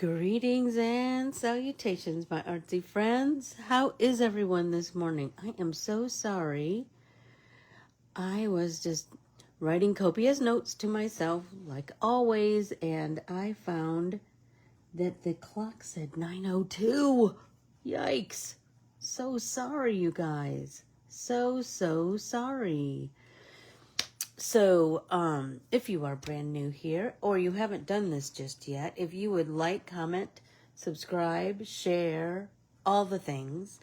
Greetings and salutations, my artsy friends. How is everyone this morning? I am so sorry. I was just writing copious notes to myself, like always, and I found that the clock said 9:02. Yikes. So sorry, you guys. So sorry. So, if you are brand new here or you haven't done this just yet, if you would like, comment, subscribe, share, all the things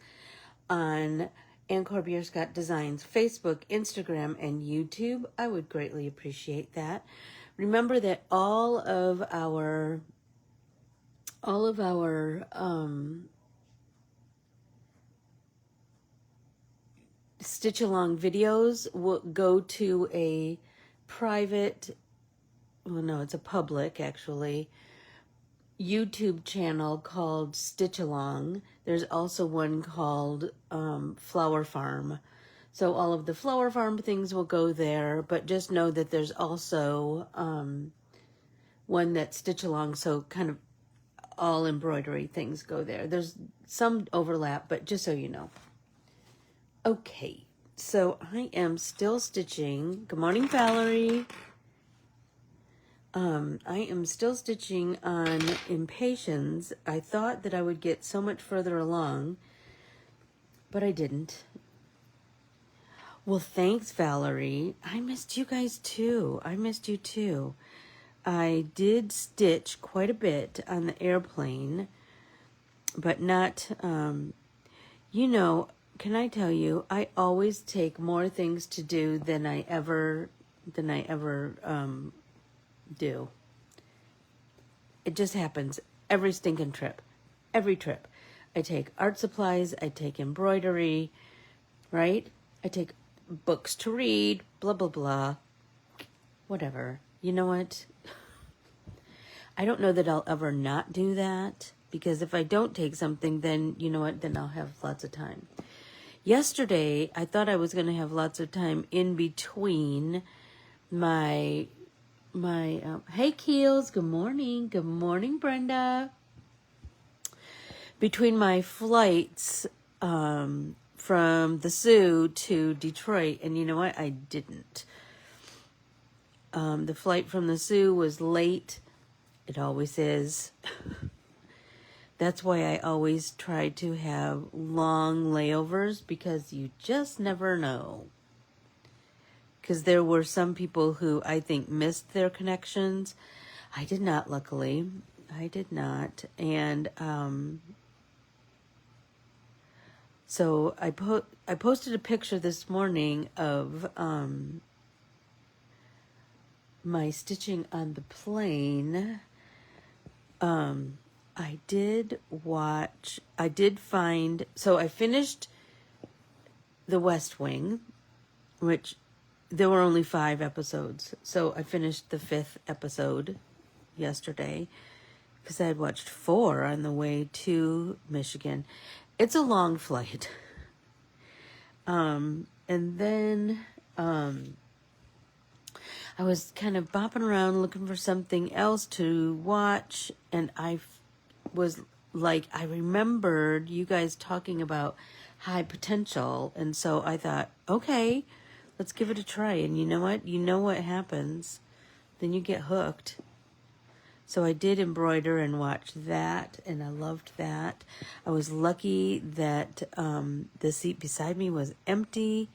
on Corbiere-Scott Designs Facebook, Instagram, and YouTube, I would greatly appreciate that. Remember that all of our Stitch Along videos will go to a private, well, no, it's a public, actually, YouTube channel called Stitch Along. There's also one called Flower Farm. So all of the Flower Farm things will go there, but just know that there's also one that's Stitch Along, so kind of all embroidery things go there. There's some overlap, but just so you know. Okay, so I am still stitching. Good morning, Valerie. I am still stitching on Impatiens. I thought that I would get so much further along, but I didn't. Well, thanks, Valerie. I missed you guys too. I missed you too. I did stitch quite a bit on the airplane, but not, you know, can I tell you, I always take more things to do than I ever do. It just happens every stinking trip. Every trip. I take art supplies, I take embroidery, right? I take books to read, blah, blah, blah. Whatever. You know what? I don't know that I'll ever not do that, because if I don't take something, then, you know what, then I'll have lots of time. Yesterday, I thought I was going to have lots of time in between my hey Keels, good morning, Brenda. Between my flights from the Zoo to Detroit, and you know what, I didn't. The flight from the Zoo was late. It always is. That's why I always try to have long layovers, because you just never know. Because there were some people who I think missed their connections. I did not, luckily. I did not. And so I posted a picture this morning of my stitching on the plane. I did find, so I finished The West Wing, which there were only 5 episodes. So I finished the 5th episode yesterday because I had watched 4 on the way to Michigan. It's a long flight. And then I was kind of bopping around looking for something else to watch, and I was like, I remembered you guys talking about High Potential, and so I thought, okay, let's give it a try. And you know what? You know what happens. Then you get hooked. So I did embroider and watch that, and I loved that. I was lucky that the seat beside me was empty,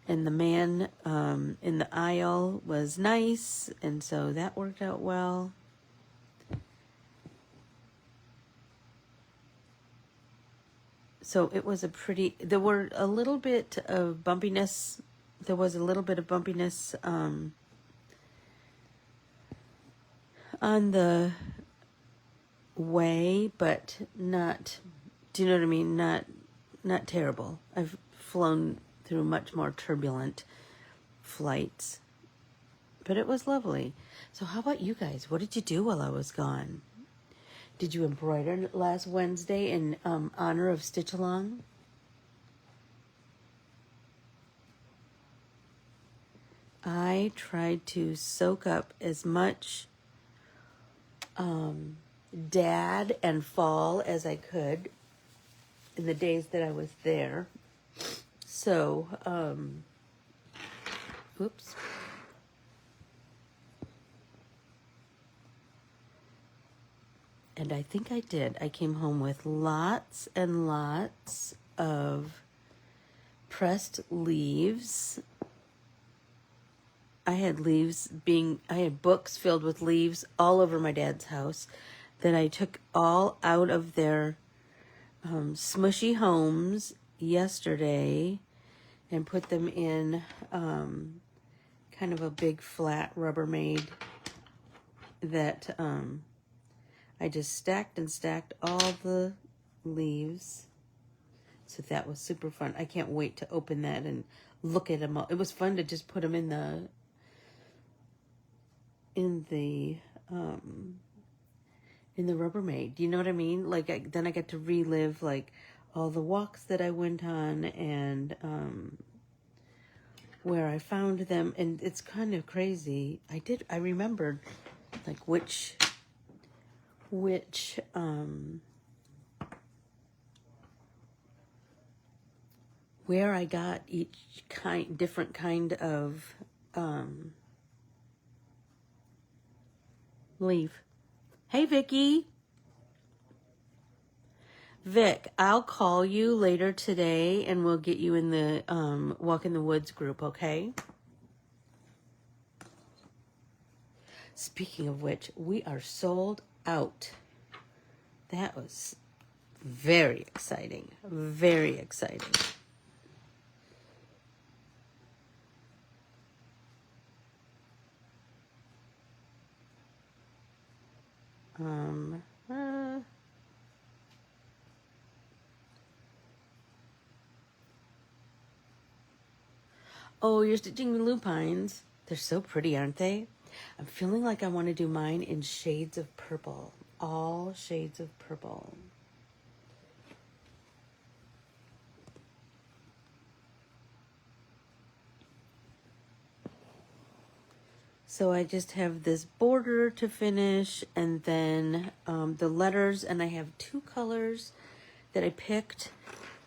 and the man in the aisle was nice, and so that worked out well. So it was there were a little bit of bumpiness. There was a little bit of bumpiness on the way, but not, do you know what I mean? Not terrible. I've flown through much more turbulent flights, but it was lovely. So how about you guys? What did you do while I was gone? Did you embroider last Wednesday in honor of Stitch Along? I tried to soak up as much dad and fall as I could in the days that I was there. So, oops. And I think I did. I came home with lots and lots of pressed leaves. I had books filled with leaves all over my dad's house that I took all out of their smushy homes yesterday and put them in kind of a big flat Rubbermaid that I just stacked and stacked all the leaves. So that was super fun. I can't wait to open that and look at them all. It was fun to just put them in the Rubbermaid. Do you know what I mean? Like then I get to relive like all the walks that I went on and where I found them, and it's kind of crazy. I remembered like which where I got each different kind of leaf. Hey, Vicky. Vic, I'll call you later today and we'll get you in the Walk in the Woods group, okay? Speaking of which, we are sold out. That was very exciting. Very exciting. Oh, you're stitching the lupines. They're so pretty, aren't they? I'm feeling like I want to do mine in shades of purple. All shades of purple. So I just have this border to finish and then the letters, and I have two colors that I picked.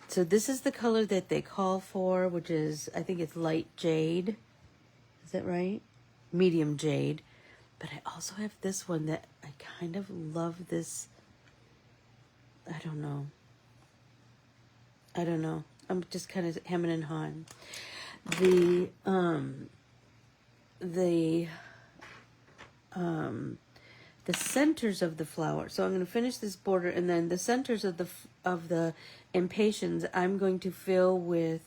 So this is the color that they call for, which is, I think it's light jade. Is that right? Medium jade. But I also have this one that I kind of love this. I don't know. I'm just kind of hemming and hawing. The centers of the flower. So I'm going to finish this border, and then the centers of the impatiens I'm going to fill with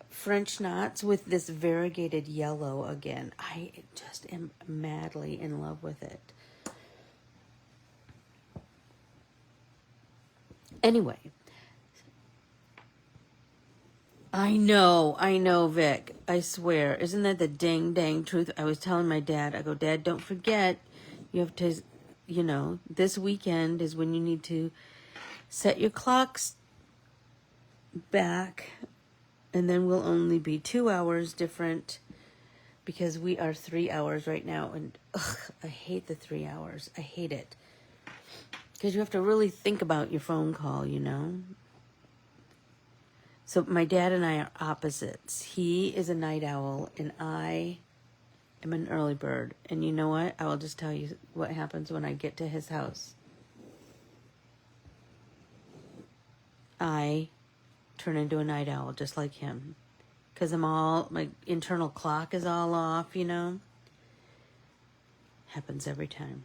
French knots with this variegated yellow again. I just am madly in love with it. Anyway, I know, Vic. I swear. Isn't that the dang truth? I was telling my dad, I go, Dad, don't forget, you have to, this weekend is when you need to set your clocks back, and then we'll only be 2 hours different because we are 3 hours right now. And I hate the 3 hours. I hate it. Because you have to really think about your phone call, So my dad and I are opposites. He is a night owl, and I am an early bird. And you know what? I will just tell you what happens when I get to his house. I turn into a night owl just like him. Because my internal clock is all off, Happens every time.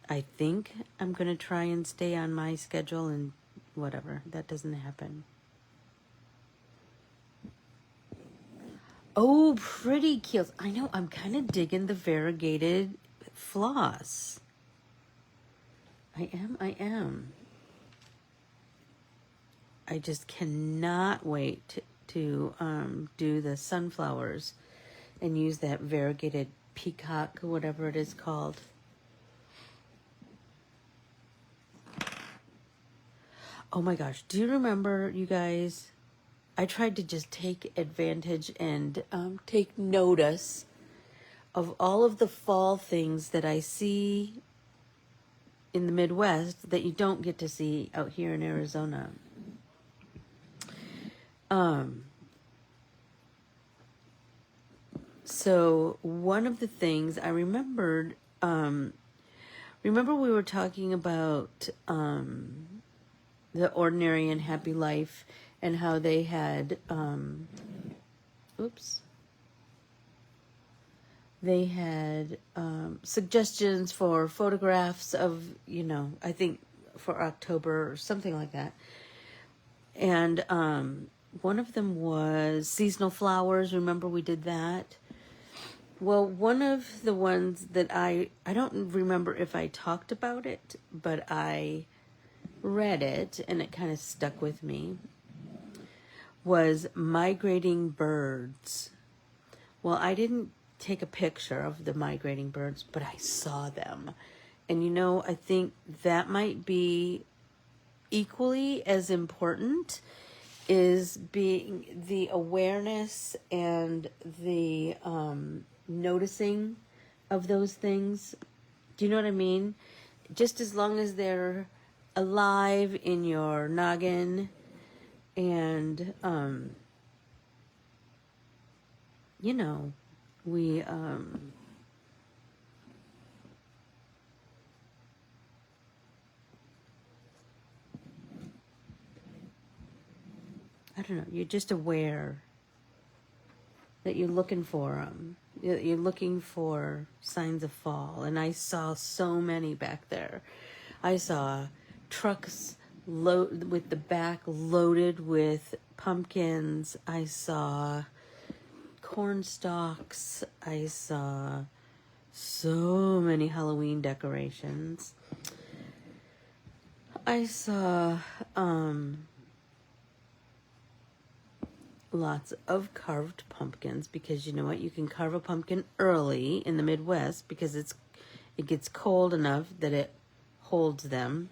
I think I'm going to try and stay on my schedule, and whatever. That doesn't happen. Oh, pretty keels. I know, I'm kind of digging the variegated floss. I am. I just cannot wait to do the sunflowers and use that variegated peacock, whatever it is called. Oh my gosh, do you remember, you guys? I tried to just take advantage and take notice of all of the fall things that I see in the Midwest that you don't get to see out here in Arizona. So one of the things I remembered, remember we were talking about the Ordinary and Happy Life and how they had, they had suggestions for photographs of, I think for October or something like that. And one of them was seasonal flowers. Remember we did that? Well, one of the ones that I don't remember if I talked about it, but I read it and it kind of stuck with me, was migrating birds. Well, I didn't take a picture of the migrating birds, but I saw them. And I think that might be equally as important, is being the awareness and the noticing of those things. Do you know what I mean? Just as long as they're alive in your noggin and we I don't know, you're just aware that you're looking for them. You're looking for signs of fall. And I saw so many back there. I saw trucks with the back loaded with pumpkins. I saw corn stalks. I saw so many Halloween decorations. I saw lots of carved pumpkins, because you know what? You can carve a pumpkin early in the Midwest because it gets cold enough that it holds them.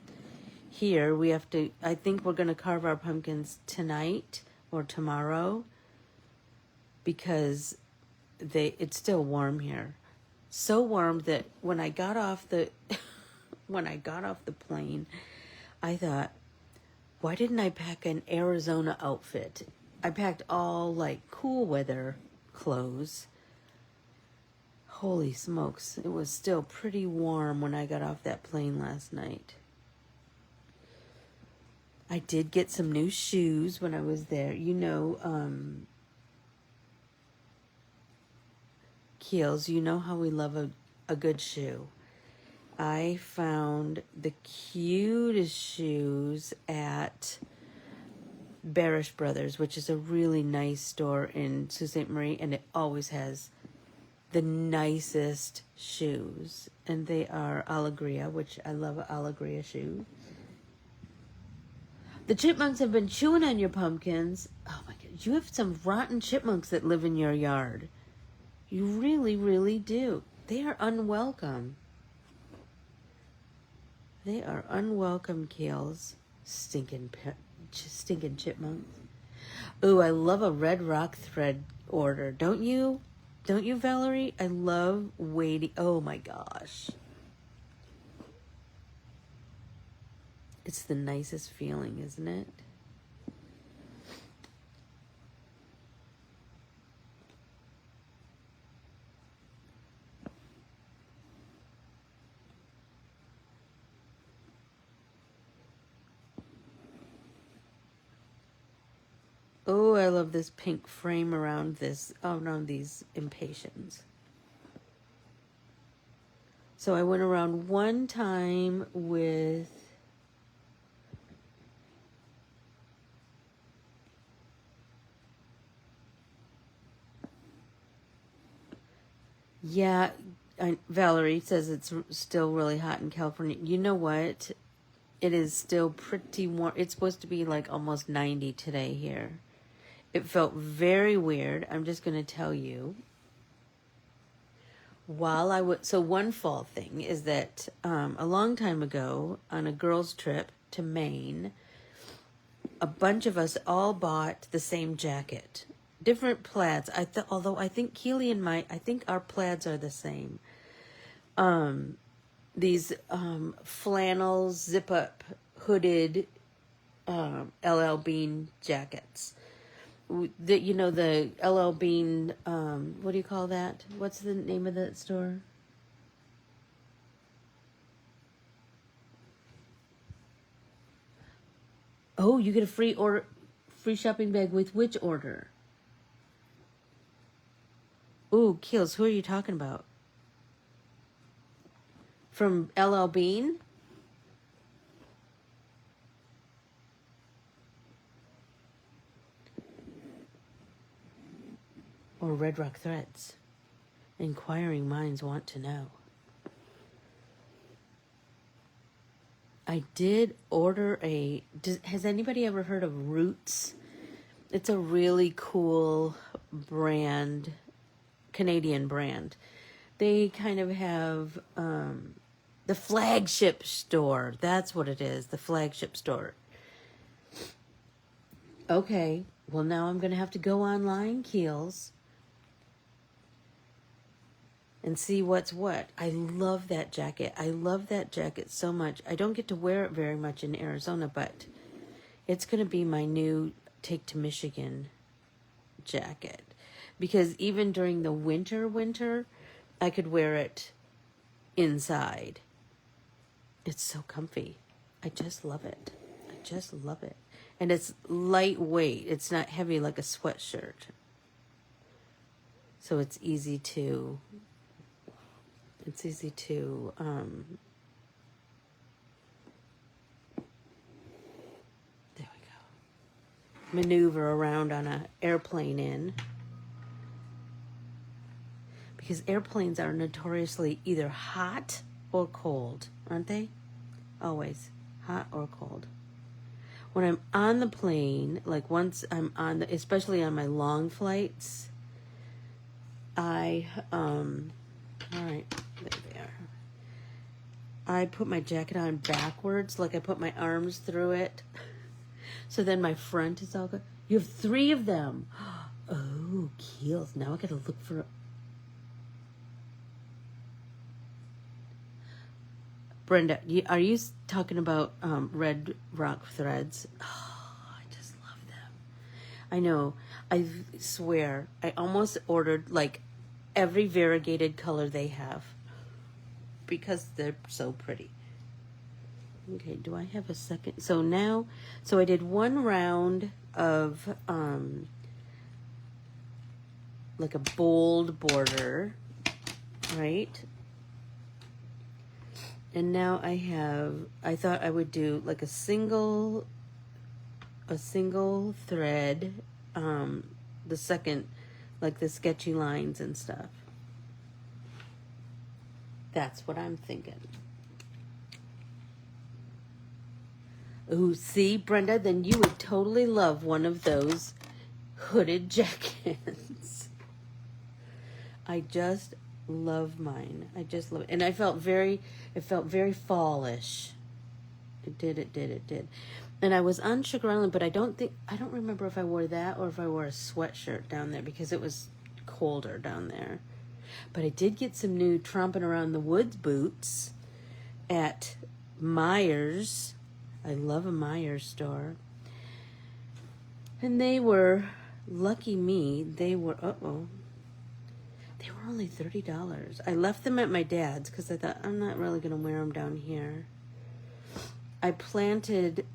Here we have to, I think we're going to carve our pumpkins tonight or tomorrow because it's still warm here. So warm that when I got off the plane, I thought, why didn't I pack an Arizona outfit? I packed all like cool weather clothes. Holy smokes, it was still pretty warm when I got off that plane last night. I did get some new shoes when I was there. Keels, you know how we love a good shoe. I found the cutest shoes at Barish Brothers, which is a really nice store in Sault Ste. Marie, and it always has the nicest shoes. And they are Alegria, which I love an Alegria shoe. The chipmunks have been chewing on your pumpkins. Oh my God, you have some rotten chipmunks that live in your yard. You really, really do. They are unwelcome. They are unwelcome, Keels. Stinking chipmunks. Ooh, I love a red rock thread order. Don't you? Don't you, Valerie? I love waiting. Oh my gosh. It's the nicest feeling, isn't it? Oh, I love this pink frame around these impatiens. So I went around one time with Valerie says it's still really hot in California. You know what? It is still pretty warm. It's supposed to be like almost 90 today here. It felt very weird. I'm just going to tell you. So one fall thing is that a long time ago on a girls' trip to Maine, a bunch of us all bought the same jacket. Different plaids. Although I think Keely and I think our plaids are the same. these flannel zip-up hooded LL Bean jackets. The LL Bean, what do you call that? What's the name of that store? Oh, you get a free shopping bag with which order? Ooh, Keels, who are you talking about? From LL Bean? Or Red Rock Threads? Inquiring minds want to know. I did order has anybody ever heard of Roots? It's a really cool brand, Canadian brand. They kind of have the flagship store. That's what it is, the flagship store. Okay, well now I'm going to have to go online, Keels, and see what's what. I love that jacket. I love that jacket so much. I don't get to wear it very much in Arizona, but it's going to be my new Take to Michigan jacket. Because even during the winter, I could wear it inside. It's so comfy. I just love it. I just love it. And it's lightweight. It's not heavy like a sweatshirt. So it's easy to... there we go. Maneuver around on an airplane in. Because airplanes are notoriously either hot or cold, aren't they? Always hot or cold. When I'm on the plane, like once I'm on especially on my long flights, all right, there they are. I put my jacket on backwards, like I put my arms through it. So then my front is all good. You have 3 of them. Oh, Keels. Now I gotta look for... Brenda, are you talking about Red Rock Threads? Oh, I just love them. I know. I swear, I almost ordered like every variegated color they have because they're so pretty. Okay, do I have a second? So I did one round of like a bold border, right? And now I thought I would do like a single thread, the second, like the sketchy lines and stuff. That's what I'm thinking. Ooh, see, Brenda, then you would totally love one of those hooded jackets. I just love mine. I just love it. And it felt very fallish. It did. And I was on Sugar Island, but I don't remember if I wore that or if I wore a sweatshirt down there because it was colder down there. But I did get some new Tromping Around the Woods boots at Myers. I love a Myers store. And they were, lucky me, they were only $30. I left them at my dad's because I thought, I'm not really going to wear them down here. I planted...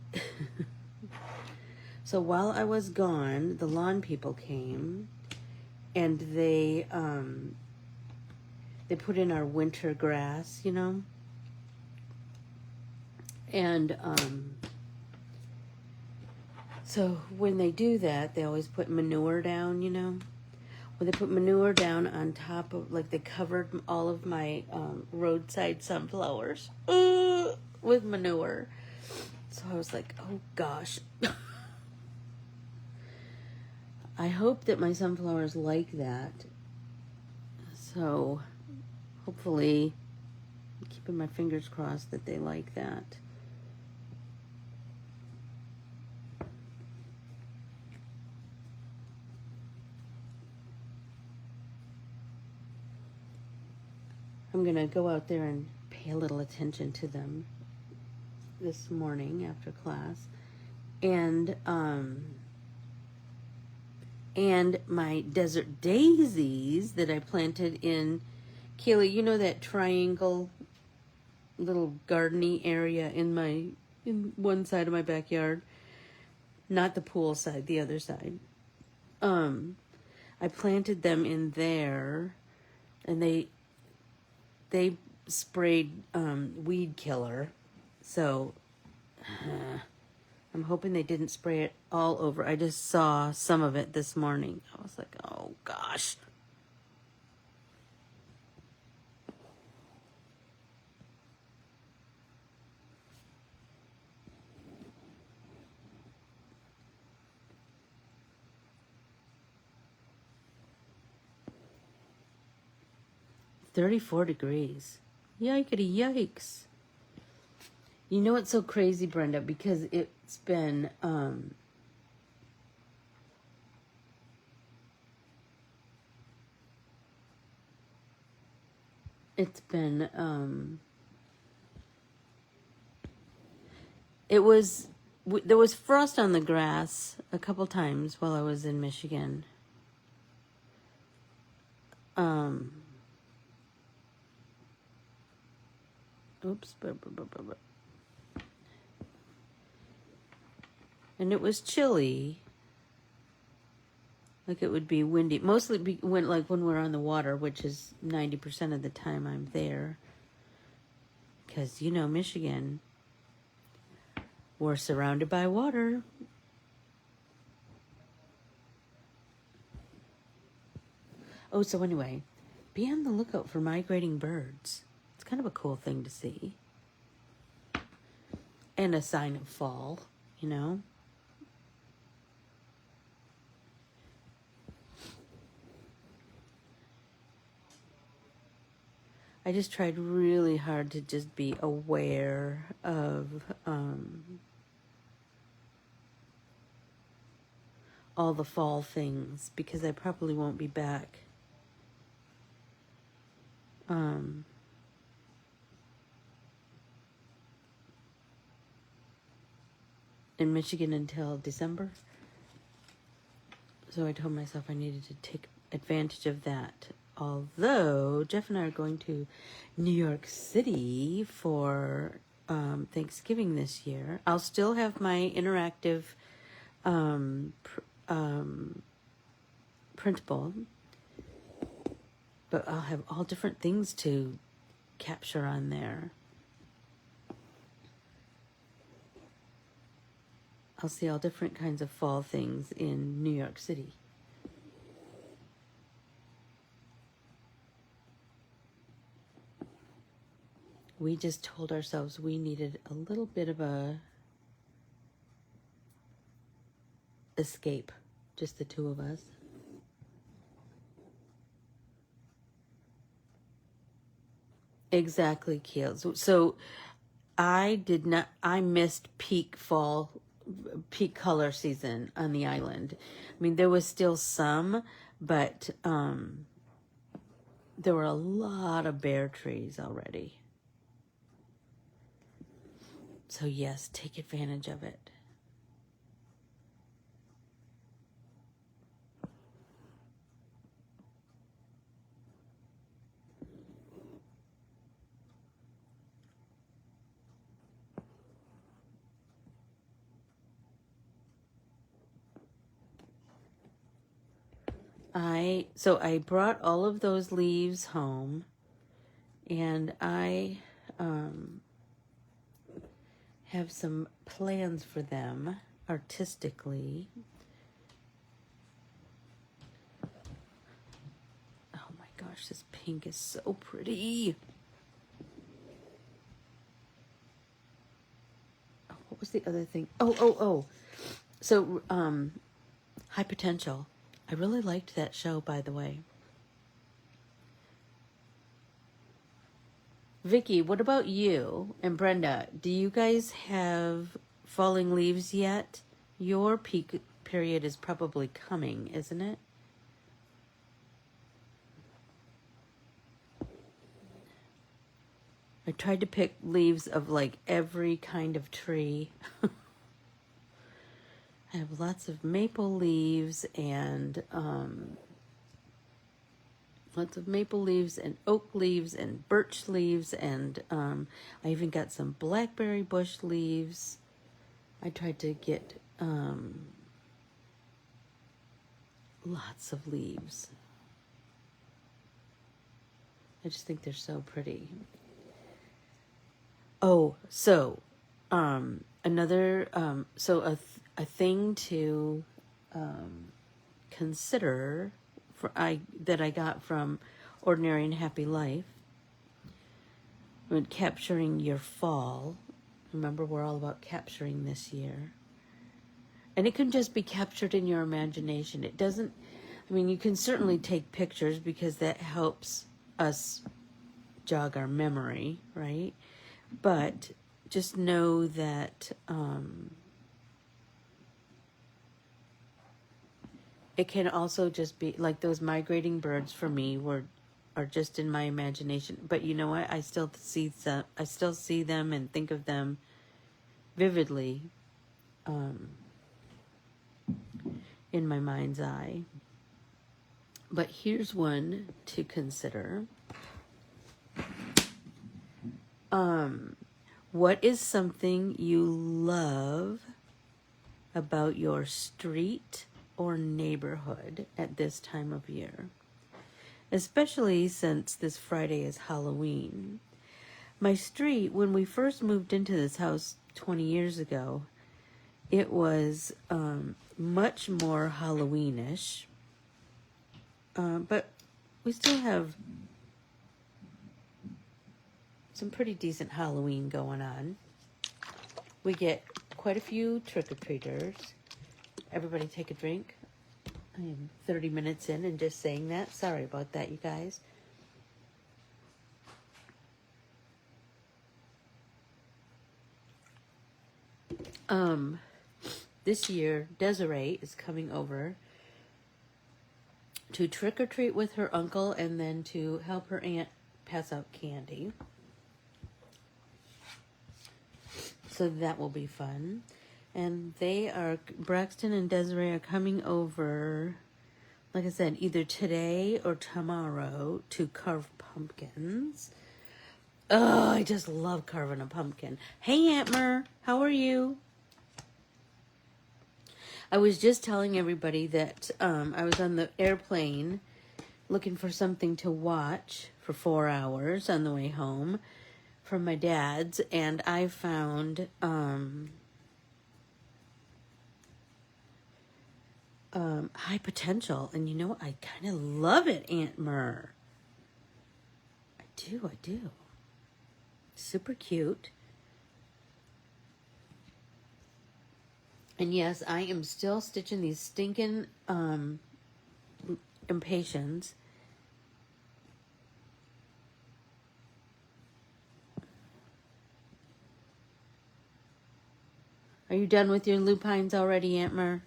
So while I was gone, the lawn people came, and they put in our winter grass, you know? And so when they do that, they always put manure down, you know? Well, they put manure down on top of, like, they covered all of my roadside sunflowers with manure. So I was like, oh gosh. I hope that my sunflowers like that. So hopefully, I'm keeping my fingers crossed that they like that. I'm going to go out there and pay a little attention to them this morning after class. And my desert daisies that I planted in, Kaylee, you know that triangle little gardeny area in one side of my backyard, not the pool side, the other side. I planted them in there, and they sprayed weed killer, so I'm hoping they didn't spray it all over. I just saw some of it this morning. I was like, oh gosh. $34 degrees. Yikety yikes. You know what's so crazy, Brenda? Because it's been there was frost on the grass a couple times while I was in Michigan. Oops. And it was chilly. Like it would be windy. Mostly when we're on the water, which is 90% of the time I'm there. Because, you know, Michigan, we're surrounded by water. Oh, so anyway, be on the lookout for migrating birds. It's kind of a cool thing to see. And a sign of fall, you know. I just tried really hard to just be aware of all the fall things, because I probably won't be back in Michigan until December. So I told myself I needed to take advantage of that. Although Jeff and I are going to New York City for Thanksgiving this year. I'll still have my interactive printable, but I'll have all different things to capture on there. I'll see all different kinds of fall things in New York City. We just told ourselves we needed a little bit of a escape, just the two of us. Exactly, Keel. So I missed peak color season on the island. I mean, there was still some, but there were a lot of bare trees already. So yes, take advantage of it. I brought all of those leaves home, and I have some plans for them artistically. Oh my gosh, this pink is so pretty. Oh, what was the other thing? Oh. So, High Potential. I really liked that show, by the way. Vicky, what about you and Brenda? Do you guys have falling leaves yet? Your peak period is probably coming, isn't it? I tried to pick leaves of like every kind of tree. I have lots of maple leaves and oak leaves and birch leaves, and I even got some blackberry bush leaves. I tried to get lots of leaves. I just think they're so pretty. Oh, so another a thing to consider that I got from Ordinary and Happy Life when capturing your fall. Remember, we're all about capturing this year. And it can just be captured in your imagination. It doesn't, I mean, you can certainly take pictures because that helps us jog our memory, right? But just know that it can also just be like those migrating birds for me are just in my imagination. But you know what? I still see them and think of them vividly in my mind's eye. But here's one to consider. What is something you love about your street or neighborhood at this time of year? Especially since this Friday is Halloween. My street, when we first moved into this house 20 years ago, it was much more Halloweenish. But we still have some pretty decent Halloween going on. We get quite a few trick-or-treaters. Everybody take a drink. I am 30 minutes in and just saying that. Sorry about that, you guys. This year, Desiree is coming over to trick-or-treat with her uncle and then to help her aunt pass out candy. So that will be fun. And Braxton and Desiree are coming over, like I said, either today or tomorrow to carve pumpkins. Oh, I just love carving a pumpkin. Hey, Aunt Mer, how are you? I was just telling everybody that I was on the airplane looking for something to watch for 4 hours on the way home from my dad's, and I found High Potential, and you know what? I kind of love it, Aunt Mer. I do. Super cute. And yes, I am still stitching these stinking impatiens. Are you done with your lupines already, Aunt Mer?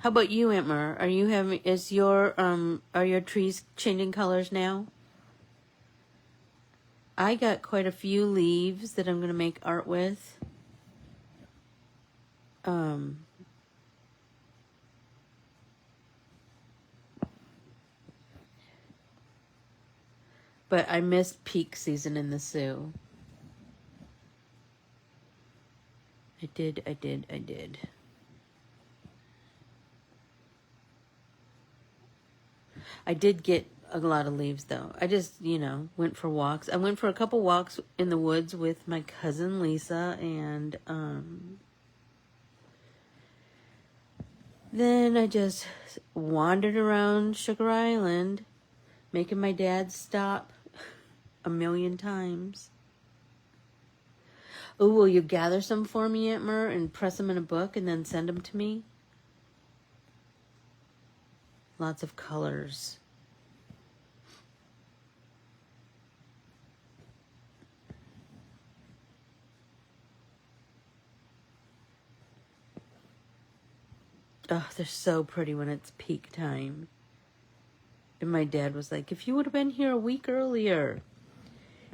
How about you, Aunt Mer? Are your trees changing colors now? I got quite a few leaves that I'm going to make art with. But I missed peak season in the Sioux. I did. I did get a lot of leaves, though. I just, went for walks. I went for a couple walks in the woods with my cousin Lisa, and then I just wandered around Sugar Island, making my dad stop a million times. Oh, will you gather some for me, Aunt Mer, and press them in a book and then send them to me? Lots of colors. oh, they're so pretty when it's peak time. And my dad was like, if you would have been here a week earlier.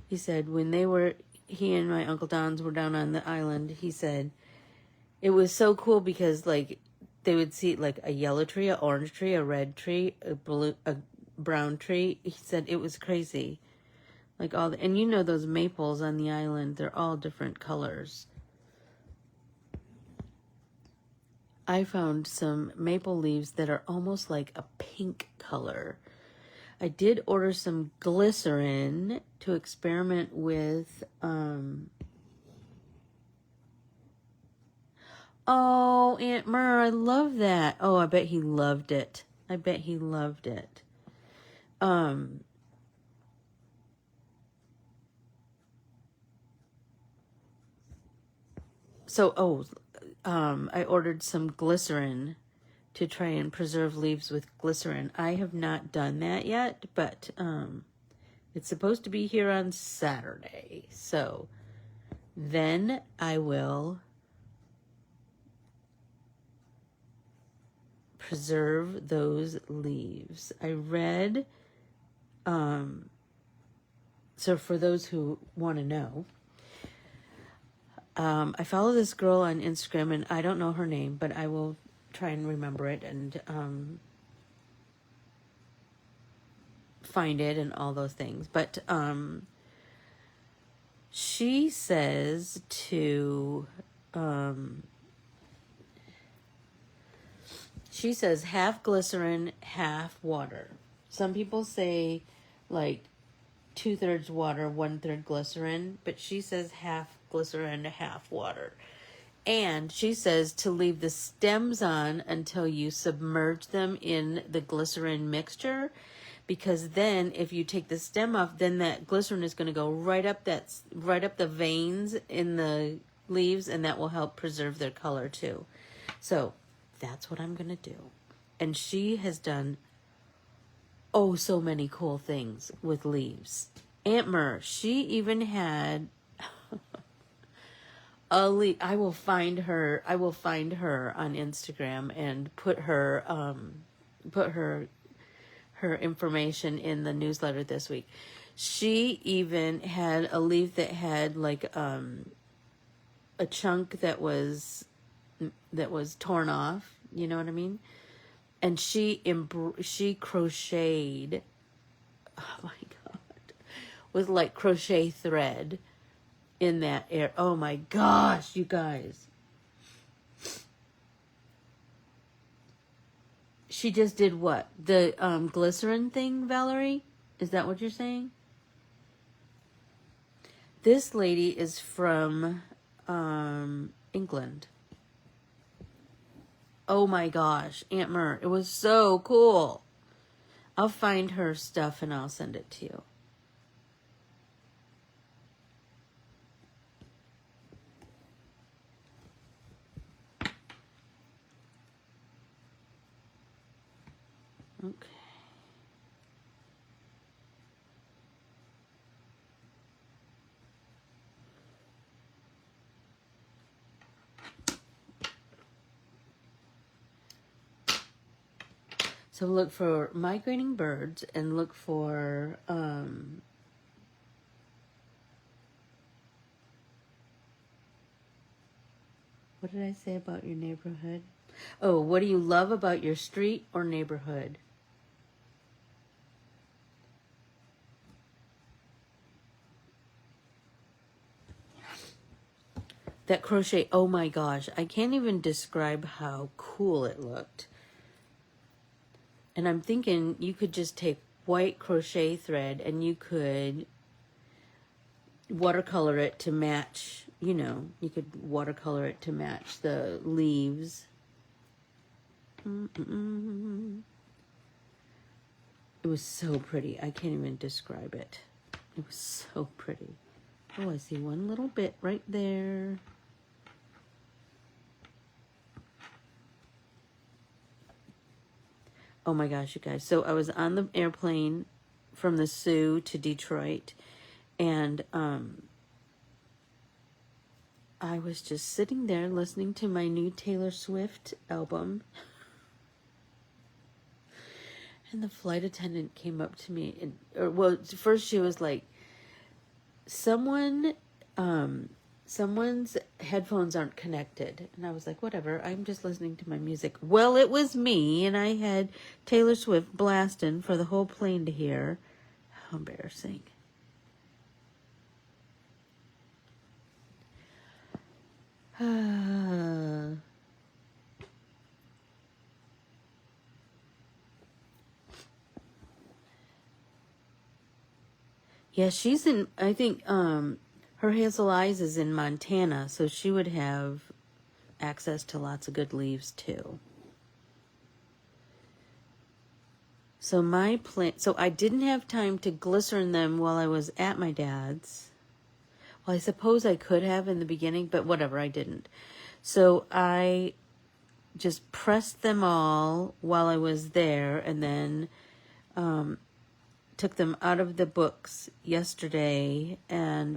He said he and my Uncle Don's were down on the island, he said, it was so cool because, like, they would see, like, a yellow tree, an orange tree, a red tree, a brown tree. He said it was crazy. Like, and you know those maples on the island, they're all different colors. I found some maple leaves that are almost like a pink color. I did order some glycerin to experiment with. Oh, Aunt Mer, I love that. Oh, I bet he loved it. I bet he loved it. I ordered some glycerin to try and preserve leaves with glycerin. I have not done that yet, but it's supposed to be here on Saturday. So then I will preserve those leaves. I read, so for those who want to know, I follow this girl on Instagram, and I don't know her name, but I will try and remember it and find it and all those things. But she says half glycerin, half water. Some people say like 2/3 water, 1/3 glycerin, but she says half glycerin, half water. And she says to leave the stems on until you submerge them in the glycerin mixture, because then if you take the stem off, then that glycerin is going to go right up the veins in the leaves, and that will help preserve their color too. So that's what I'm going to do. And she has done so many cool things with leaves. Aunt Mer, she even had a leaf. I will find her on Instagram and put her information in the newsletter this week. She even had a leaf that had like a chunk that was torn off, you know what I mean? And she crocheted, oh my God, with like crochet thread in that air. Oh my gosh, you guys. She just did what? The glycerin thing, Valerie? Is that what you're saying? This lady is from England. Oh my gosh, Aunt Mer, it was so cool. I'll find her stuff and I'll send it to you. Okay. So look for migrating birds and look for what did I say about your neighborhood? Oh, what do you love about your street or neighborhood? That crochet, oh my gosh, I can't even describe how cool it looked. And I'm thinking you could just take white crochet thread and you could watercolor it to match, you could watercolor it to match the leaves. It was so pretty. I can't even describe it. It was so pretty. Oh, I see one little bit right there. Oh my gosh, you guys. So I was on the airplane from the Sioux to Detroit, and I was just sitting there listening to my new Taylor Swift album. And the flight attendant came up to me first she was like, someone's headphones aren't connected. And I was like, whatever, I'm just listening to my music. Well, it was me, and I had Taylor Swift blasting for the whole plane to hear. How embarrassing. Yeah, she's in, I think, her Hazel Eyes is in Montana, so she would have access to lots of good leaves too. So my plan, so I didn't have time to glycerin them while I was at my dad's. Well, I suppose I could have in the beginning, but whatever, I didn't. So I just pressed them all while I was there, and then took them out of the books yesterday and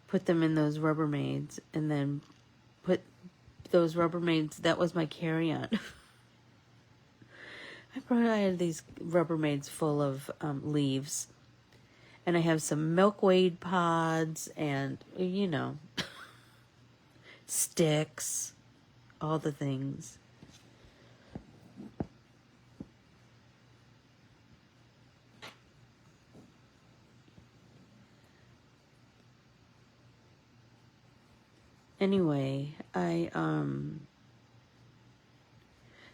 put them in those Rubbermaids, and then put those Rubbermaids, that was my carry-on. I had these Rubbermaids full of leaves, and I have some milkweed pods and, sticks, all the things. Anyway,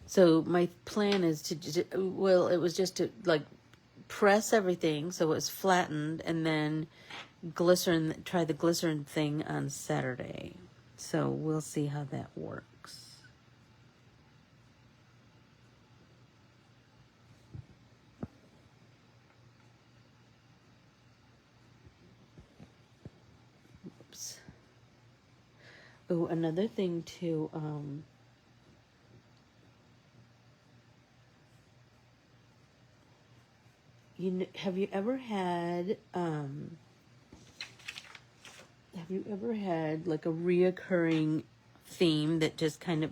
so my plan is it was just to press everything so it was flattened, and then try the glycerin thing on Saturday. So we'll see how that works. Oops. Oh, another thing too, have you ever had like a reoccurring theme that just kind of,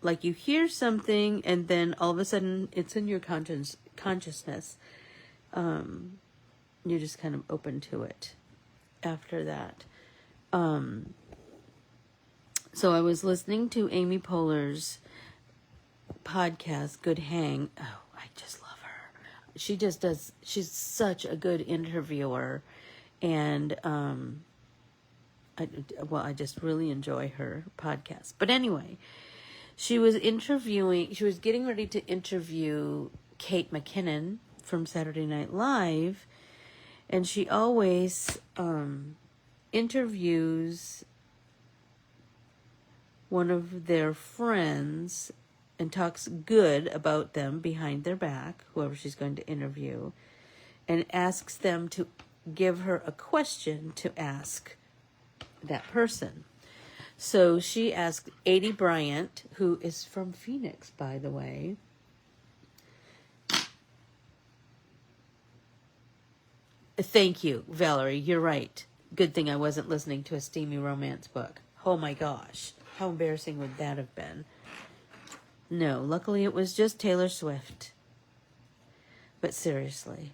like, you hear something and then all of a sudden it's in your consciousness, you're just kind of open to it after that. So I was listening to Amy Poehler's podcast, Good Hang. Oh, I just love her. She's such a good interviewer, and I just really enjoy her podcast. But anyway, she was getting ready to interview Kate McKinnon from Saturday Night Live, and she always interviews one of their friends and talks good about them behind their back, whoever she's going to interview, and asks them to give her a question to ask that person. So she asked Adie Bryant, who is from Phoenix, by the way. Thank you, Valerie. You're right. Good thing I wasn't listening to a steamy romance book. Oh my gosh. How embarrassing would that have been? No, luckily it was just Taylor Swift. But seriously,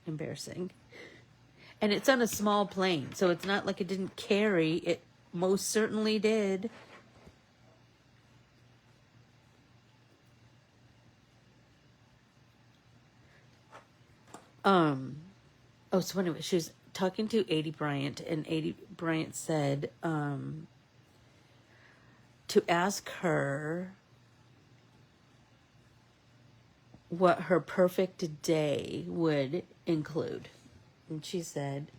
embarrassing. And it's on a small plane, so it's not like it didn't carry. It most certainly did. So anyway, she was talking to Adie Bryant, and Adie Bryant said to ask her what her perfect day would include. And she said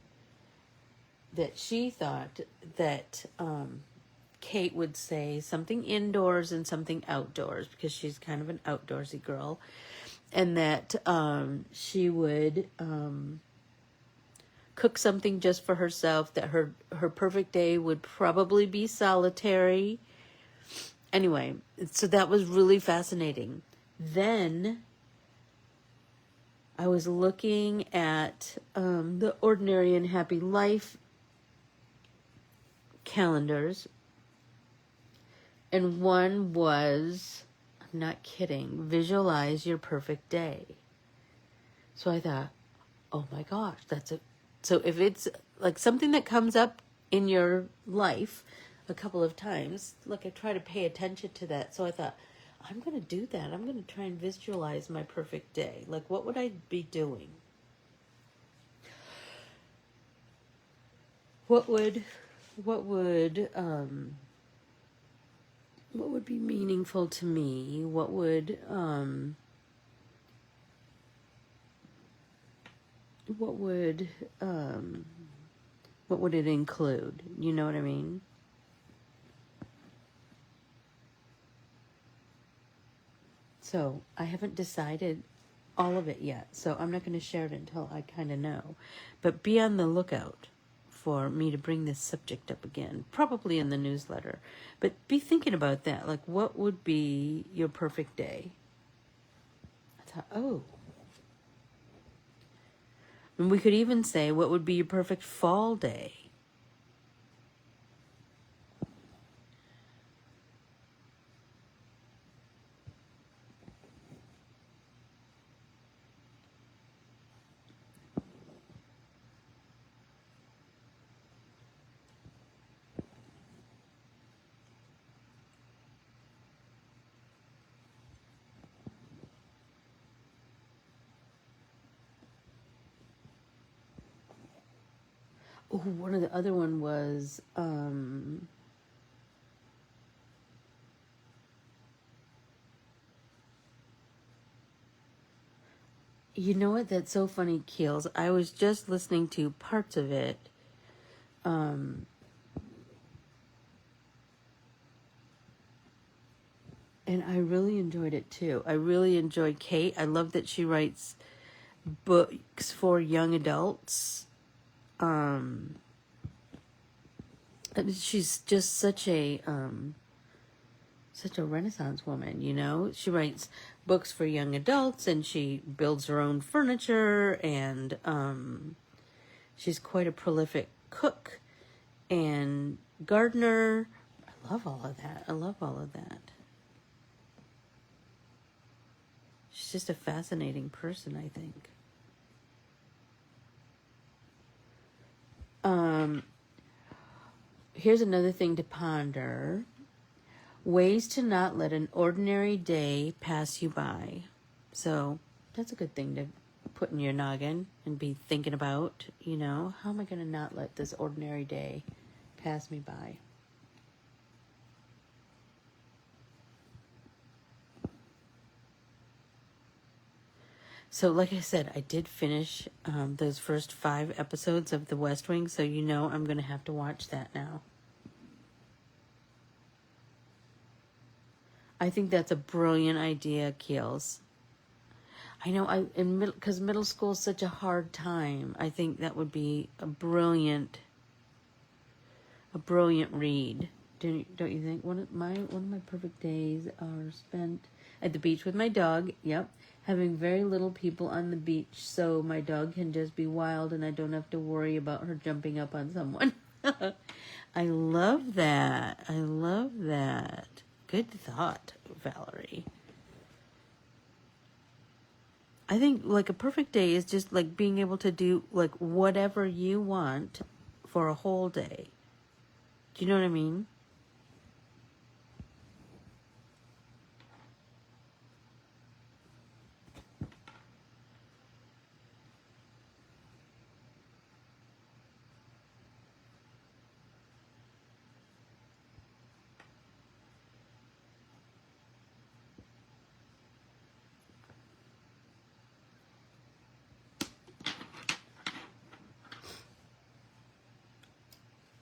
that she thought that Kate would say something indoors and something outdoors, because she's kind of an outdoorsy girl, and that she would cook something just for herself, that her perfect day would probably be solitary. Anyway, so that was really fascinating. Then I was looking at the Ordinary and Happy Life calendars, And one was, I'm not kidding, visualize your perfect day. So I thought, oh my gosh, so if it's like something that comes up in your life a couple of times, like I try to pay attention to that. So I thought, I'm going to do that. I'm going to try and visualize my perfect day. Like, what would I be doing? What would be meaningful to me? What would it include? You know what I mean? So I haven't decided all of it yet, so I'm not going to share it until I kind of know. But be on the lookout for me to bring this subject up again, probably in the newsletter. But be thinking about that. Like, what would be your perfect day? I thought, oh. And we could even say, what would be your perfect fall day? Oh, one of the other one was, you know what? That's so funny, Keels. I was just listening to parts of it. And I really enjoyed it too. I really enjoyed Kate. I love that she writes books for young adults. And she's just such a Renaissance woman, you know. She writes books for young adults, and she builds her own furniture, and she's quite a prolific cook and gardener. I love all of that. She's just a fascinating person, I think. Here's another thing to ponder. Ways to not let an ordinary day pass you by. So that's a good thing to put in your noggin and be thinking about, you know. How am I going to not let this ordinary day pass me by? So, like I said, I did finish those first 5 episodes of The West Wing, so you know I'm going to have to watch that now. I think that's a brilliant idea, Keels. I know, because middle school is such a hard time. I think that would be a brilliant read. Don't you think? One of my perfect days are spent at the beach with my dog. Yep. Having very little people on the beach, so my dog can just be wild and I don't have to worry about her jumping up on someone. I love that. Good thought, Valerie. I think like a perfect day is just like being able to do like whatever you want for a whole day. Do you know what I mean?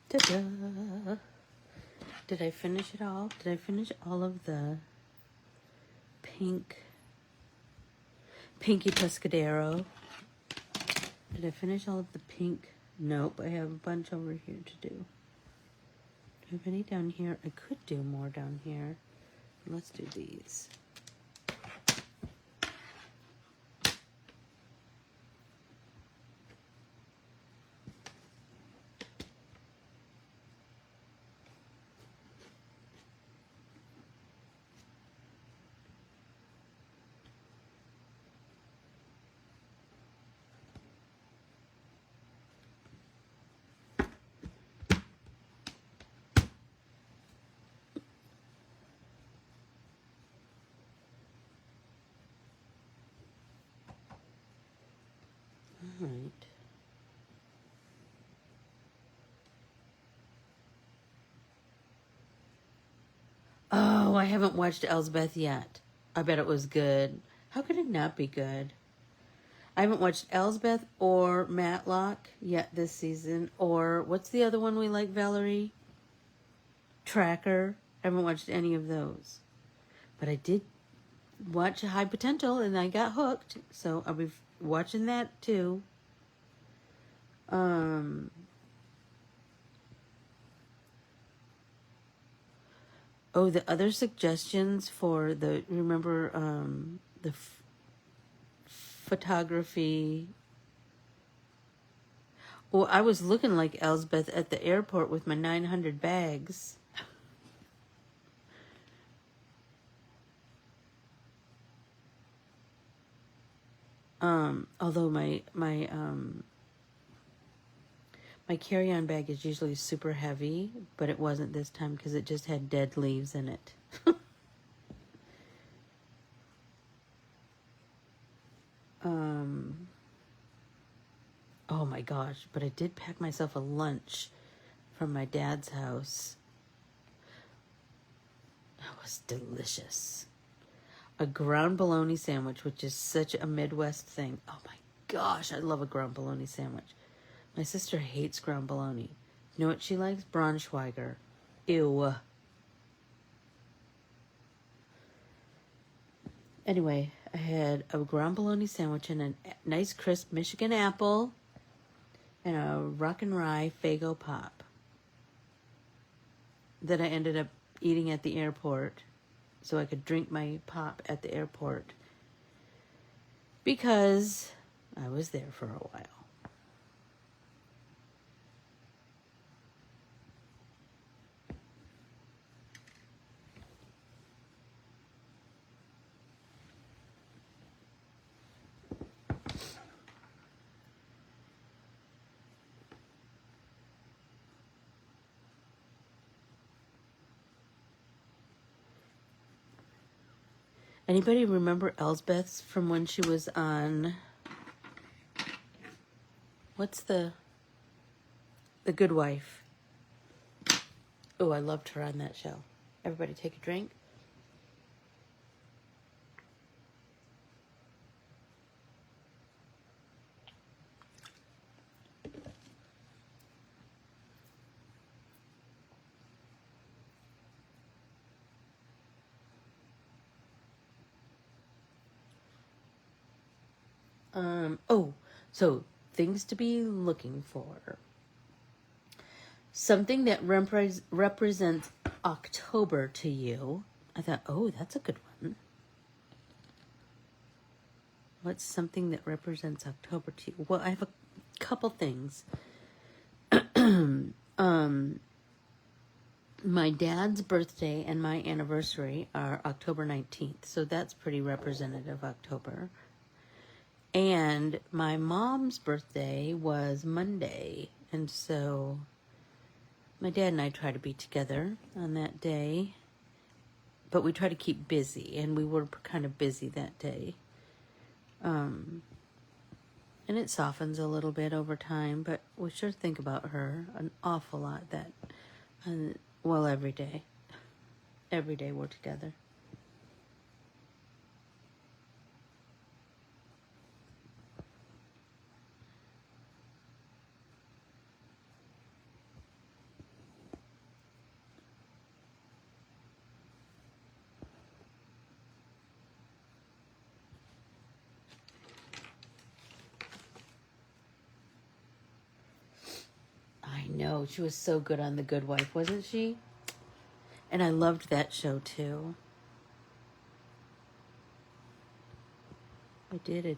Ta-da! Did I finish it all? Did I finish all of the Pinky Pescadero? Did I finish all of the pink? Nope, I have a bunch over here to do. Do I have any down here? I could do more down here. Let's do these. All right. Oh, I haven't watched Elsbeth yet. I bet it was good. How could it not be good? I haven't watched Elsbeth or Matlock yet this season. Or what's the other one we like, Valerie? Tracker. I haven't watched any of those. But I did watch High Potential and I got hooked. So I'll be watching that too. Oh, the other suggestions for the, remember, the photography. Well, I was looking like Elsbeth at the airport with my 900 bags. Although my carry-on bag is usually super heavy, but it wasn't this time because it just had dead leaves in it. Oh my gosh, but I did pack myself a lunch from my dad's house. That was delicious. A ground bologna sandwich, which is such a Midwest thing. Oh my gosh, I love a ground bologna sandwich. My sister hates ground bologna. You know what she likes? Braunschweiger. Ew. Anyway, I had a ground bologna sandwich and a nice crisp Michigan apple and a rock and rye Faygo pop that I ended up eating at the airport so I could drink my pop at the airport because I was there for a while. Anybody remember Elsbeth's from when she was on, what's the Good Wife? Oh, I loved her on that show. Everybody take a drink. So things to be looking for. Something that represents October to you. I thought, oh, that's a good one. What's something that represents October to you? Well, I have a couple things. My dad's birthday and my anniversary are October 19th, so that's pretty representative of October. And my mom's birthday was Monday, and so my dad and I try to be together on that day, but we try to keep busy, and we were kind of busy that day. And it softens a little bit over time, but we sure think about her an awful lot every day. Every day we're together. I know, she was so good on The Good Wife, wasn't she? And I loved that show too. I did.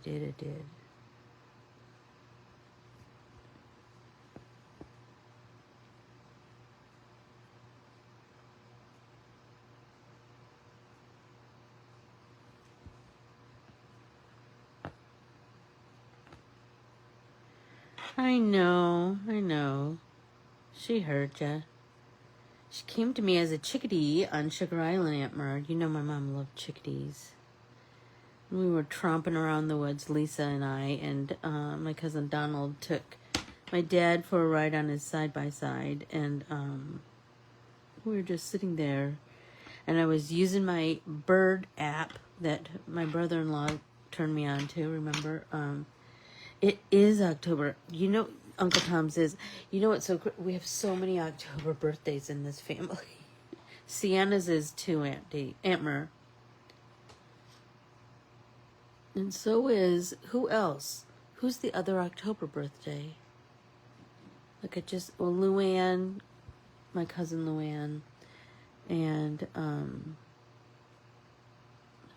I know. She heard ya. She came to me as a chickadee on Sugar Island, Aunt Merd. You know my mom loved chickadees. We were tromping around the woods, Lisa and I, and my cousin Donald took my dad for a ride on his side-by-side, and we were just sitting there, and I was using my bird app that my brother-in-law turned me on to, remember? It is October. You know, Uncle Tom says, you know what, we have so many October birthdays in this family. Sienna's is too, Aunt Mer. And so is, who else? Who's the other October birthday? Like Luann, my cousin Luann, and there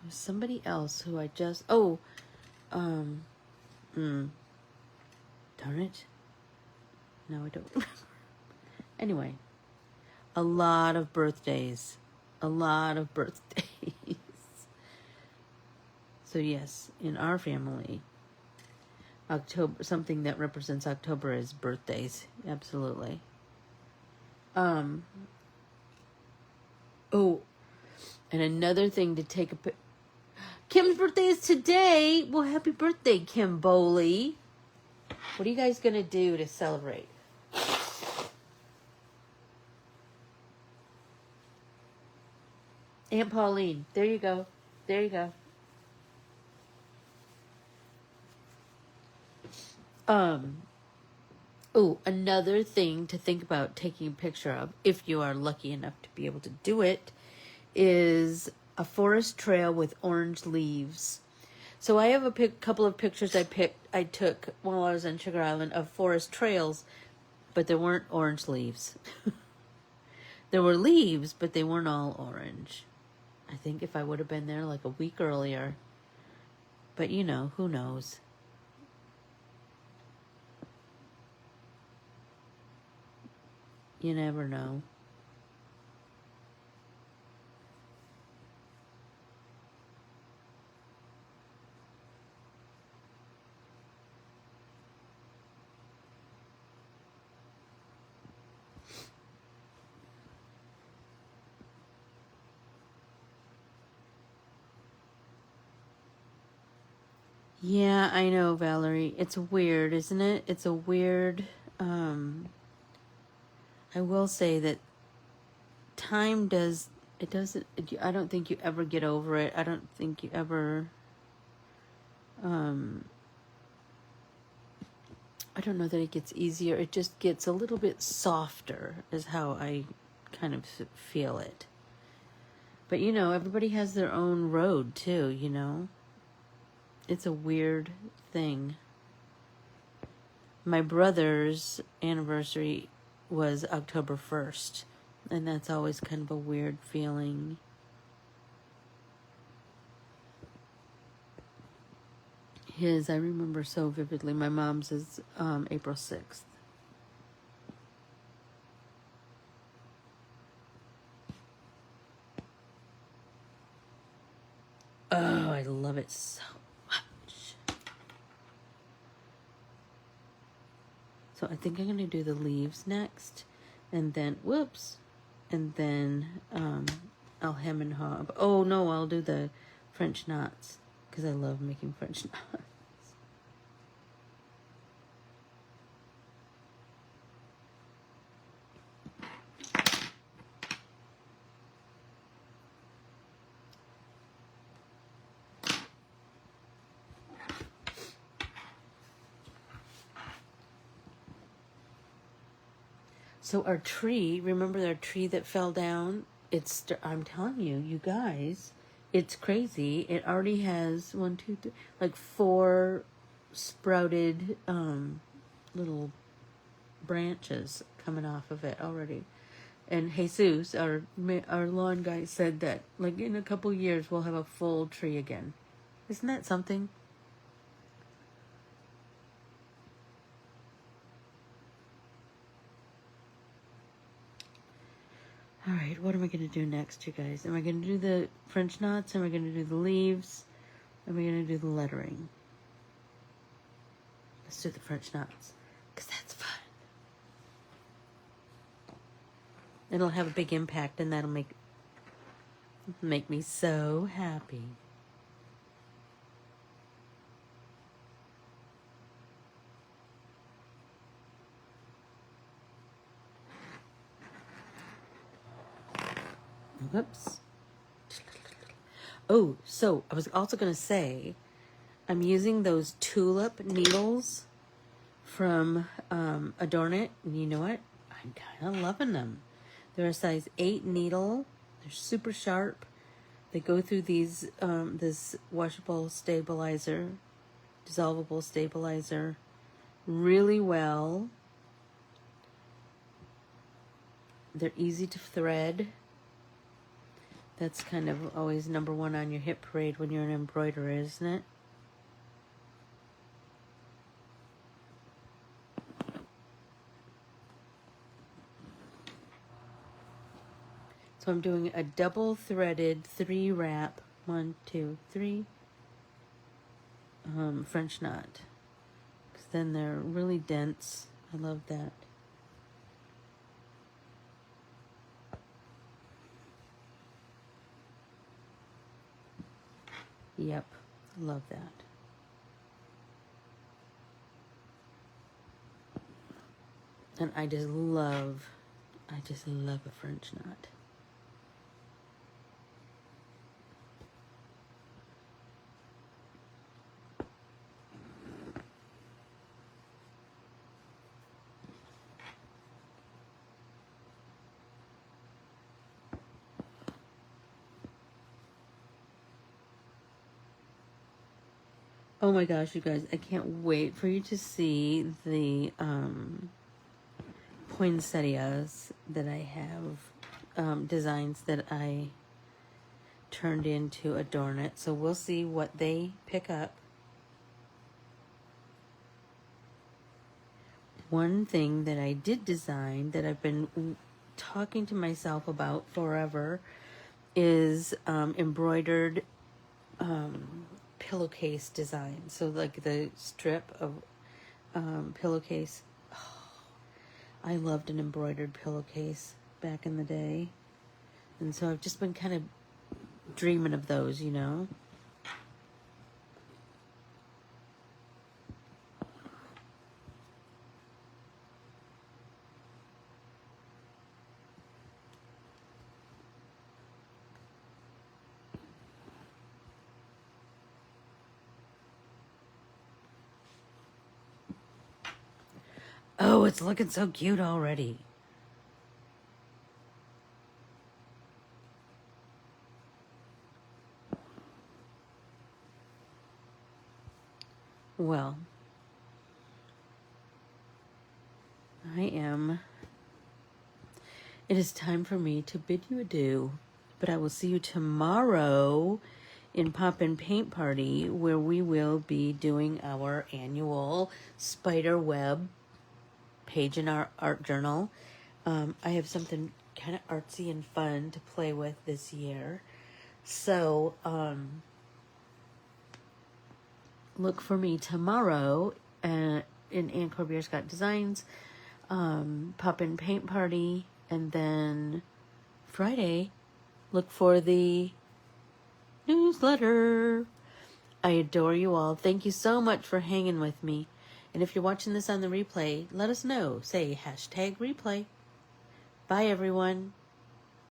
was somebody else who I just, darn it. No, I don't remember. Anyway, a lot of birthdays. A lot of birthdays. So yes, in our family, October, something that represents October is birthdays. Absolutely. Oh, and another thing to take a pic. Kim's birthday is today. Well, happy birthday, Kim Bowley. What are you guys going to do to celebrate? Aunt Pauline. There you go. There you go. Another thing to think about taking a picture of, if you are lucky enough to be able to do it, is a forest trail with orange leaves. So I have a couple of pictures I took while I was on Sugar Island of forest trails, but there weren't orange leaves. There were leaves, but they weren't all orange. I think if I would have been there like a week earlier, but you know, who knows? You never know. Yeah, I know, Valerie. It's weird, isn't it? It's a weird, I will say that time I don't think you ever get over it. I don't think you ever, I don't know that it gets easier. It just gets a little bit softer is how I kind of feel it. But, you know, everybody has their own road too, you know? It's a weird thing. My brother's anniversary was October 1st, and that's always kind of a weird feeling. His, I remember so vividly. My mom's is April 6th. Oh, I love it so much. So I think I'm going to do the leaves next. And then, and then I'll hem and haw. Oh, no, I'll do the French knots. Because I love making French knots. So our tree, remember our tree that fell down? I'm telling you, you guys, it's crazy. It already has 1, 2, 3, like 4 sprouted little branches coming off of it already. And Jesus, our lawn guy, said that like in a couple years we'll have a full tree again. Isn't that something? All right, what am I going to do next, you guys? Am I going to do the French knots? Am I going to do the leaves? Am I going to do the lettering? Let's do the French knots, because that's fun. It'll have a big impact, and that'll make me so happy. Whoops. Oh, so I was also going to say, I'm using those Tulip needles from Adornit, and you know what? I'm kind of loving them. They're a size 8 needle. They're super sharp. They go through these this washable stabilizer, dissolvable stabilizer, really well. They're easy to thread. That's kind of always number one on your hit parade when you're an embroiderer, isn't it? So I'm doing a double threaded 3 wrap, 1, 2, 3, French knot. Because then they're really dense. I love that. Yep, love that. And I just love a French knot. Oh my gosh, you guys, I can't wait for you to see the poinsettias that I have, designs that I turned into Adornit. So we'll see what they pick up. One thing that I did design that I've been talking to myself about forever is embroidered pillowcase design. So like the strip of pillowcase. Oh, I loved an embroidered pillowcase back in the day. And so I've just been kind of dreaming of those, you know. Oh, it's looking so cute already. Well, it is time for me to bid you adieu, but I will see you tomorrow in Pop and Paint Party, where we will be doing our annual spider web page in our art journal. I have something kind of artsy and fun to play with this year. So, look for me tomorrow in Ann Corbiere-Scott Designs, Pop and Paint Party, and then Friday, look for the newsletter. I adore you all. Thank you so much for hanging with me. And if you're watching this on the replay, let us know. Say #replay. Bye, everyone.